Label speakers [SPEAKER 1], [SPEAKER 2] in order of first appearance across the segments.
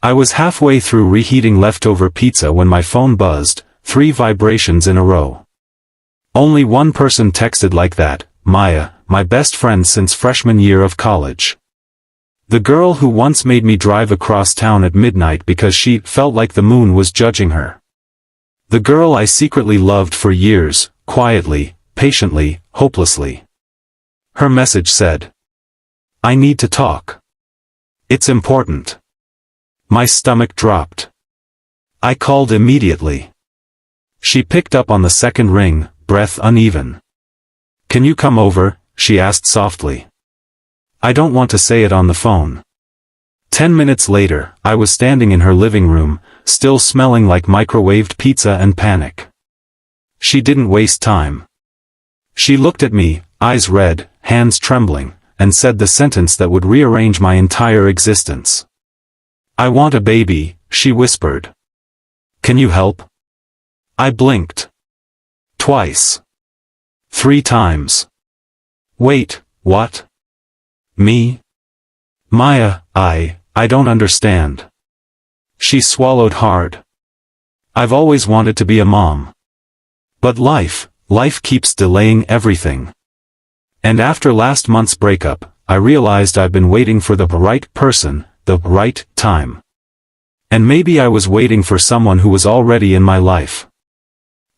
[SPEAKER 1] I was halfway through reheating leftover pizza when my phone buzzed, 3 vibrations in a row. Only one person texted like that, Maya, my best friend since freshman year of college. The girl who once made me drive across town at midnight because she felt like the moon was judging her. The girl I secretly loved for years, quietly, patiently, hopelessly. Her message said, "I need to talk. It's important." My stomach dropped. I called immediately. She picked up on the second ring, breath uneven. "Can you come over?" she asked softly. I don't want to say it on the phone. 10 minutes later, I was standing in her living room, still smelling like microwaved pizza and panic. She didn't waste time. She looked at me, eyes red, hands trembling, and said the sentence that would rearrange my entire existence. "I want a baby," she whispered. "Can you help?" I blinked. Twice. 3 times. "Wait, what? Me? Maya, I don't understand." She swallowed hard. "I've always wanted to be a mom. But life keeps delaying everything. And after last month's breakup, I realized I've been waiting for the right person, the right time. And maybe I was waiting for someone who was already in my life.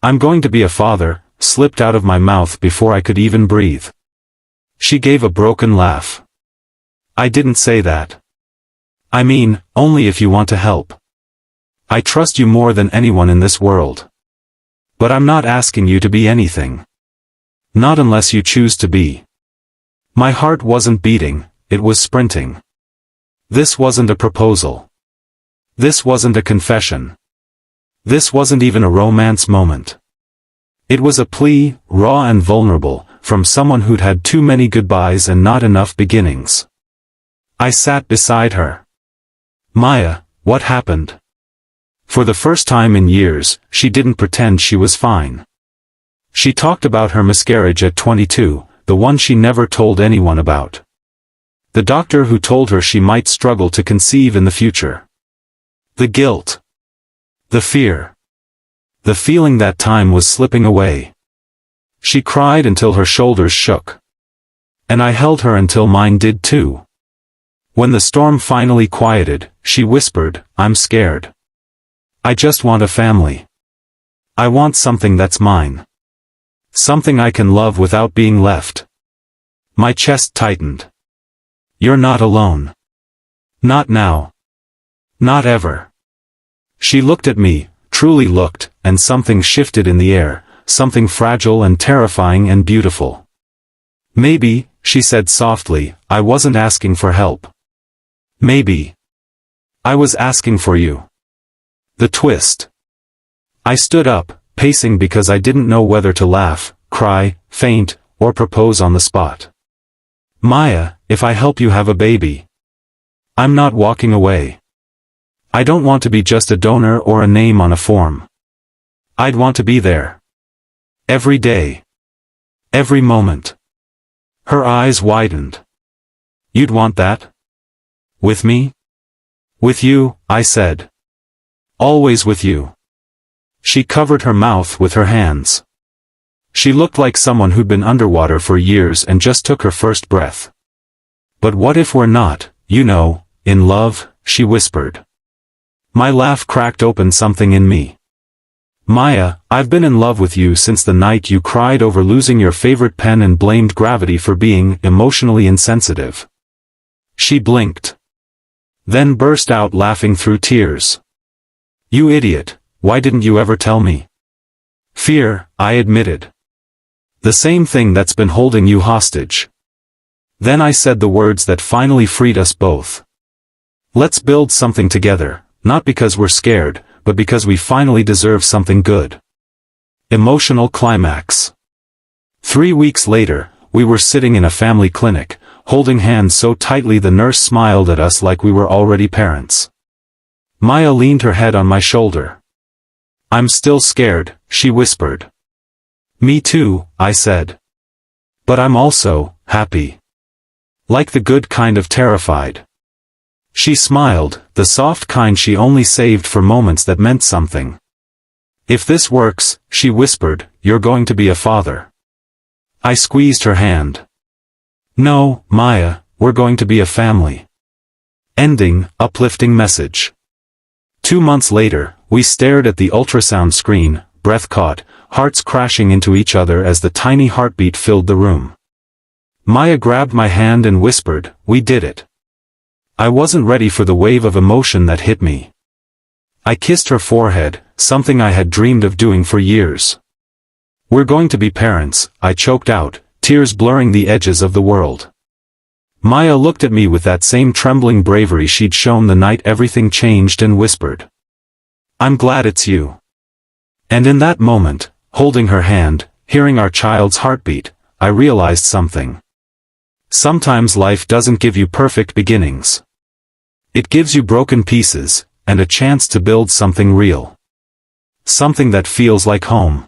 [SPEAKER 1] I'm going to be a father," slipped out of my mouth before I could even breathe. She gave a broken laugh. "I didn't say that. I mean, only if you want to help. I trust you more than anyone in this world. But I'm not asking you to be anything. Not unless you choose to be." My heart wasn't beating, it was sprinting. This wasn't a proposal. This wasn't a confession. This wasn't even a romance moment. It was a plea, raw and vulnerable, from someone who'd had too many goodbyes and not enough beginnings. I sat beside her. "Maya, what happened?" For the first time in years, she didn't pretend she was fine. She talked about her miscarriage at 22, the one she never told anyone about. The doctor who told her she might struggle to conceive in the future. The guilt. The fear. The feeling that time was slipping away. She cried until her shoulders shook. And I held her until mine did too. When the storm finally quieted, she whispered, "I'm scared. I just want a family. I want something that's mine. Something I can love without being left." My chest tightened. "You're not alone. Not now. Not ever." She looked at me, truly looked, and something shifted in the air, something fragile and terrifying and beautiful. "Maybe," she said softly, "I wasn't asking for help. Maybe I was asking for you." The twist. I stood up, pacing because I didn't know whether to laugh, cry, faint, or propose on the spot. "Maya, if I help you have a baby, I'm not walking away. I don't want to be just a donor or a name on a form. I'd want to be there. Every day. Every moment." Her eyes widened. "You'd want that? With me?" "With you," I said. "Always with you." She covered her mouth with her hands. She looked like someone who'd been underwater for years and just took her first breath. "But what if we're not, in love?" she whispered. My laugh cracked open something in me. "Maya, I've been in love with you since the night you cried over losing your favorite pen and blamed gravity for being emotionally insensitive." She blinked. Then burst out laughing through tears. "You idiot, why didn't you ever tell me?" "Fear," I admitted. "The same thing that's been holding you hostage." Then I said the words that finally freed us both. "Let's build something together, not because we're scared, but because we finally deserve something good." Emotional climax. 3 weeks later, we were sitting in a family clinic, holding hands so tightly the nurse smiled at us like we were already parents. Maya leaned her head on my shoulder. "I'm still scared," she whispered. "Me too," I said. "But I'm also happy. Like the good kind of terrified." She smiled, the soft kind she only saved for moments that meant something. If this works, she whispered, you're going to be a father. I squeezed her hand. No, Maya, we're going to be a family. Ending, uplifting message. 2 months later, we stared at the ultrasound screen, breath caught, hearts crashing into each other as the tiny heartbeat filled the room. Maya grabbed my hand and whispered, we did it. I wasn't ready for the wave of emotion that hit me. I kissed her forehead, something I had dreamed of doing for years. We're going to be parents, I choked out, tears blurring the edges of the world. Maya looked at me with that same trembling bravery she'd shown the night everything changed and whispered. I'm glad it's you. And in that moment, holding her hand, hearing our child's heartbeat, I realized something. Sometimes life doesn't give you perfect beginnings. It gives you broken pieces, and a chance to build something real. Something that feels like home.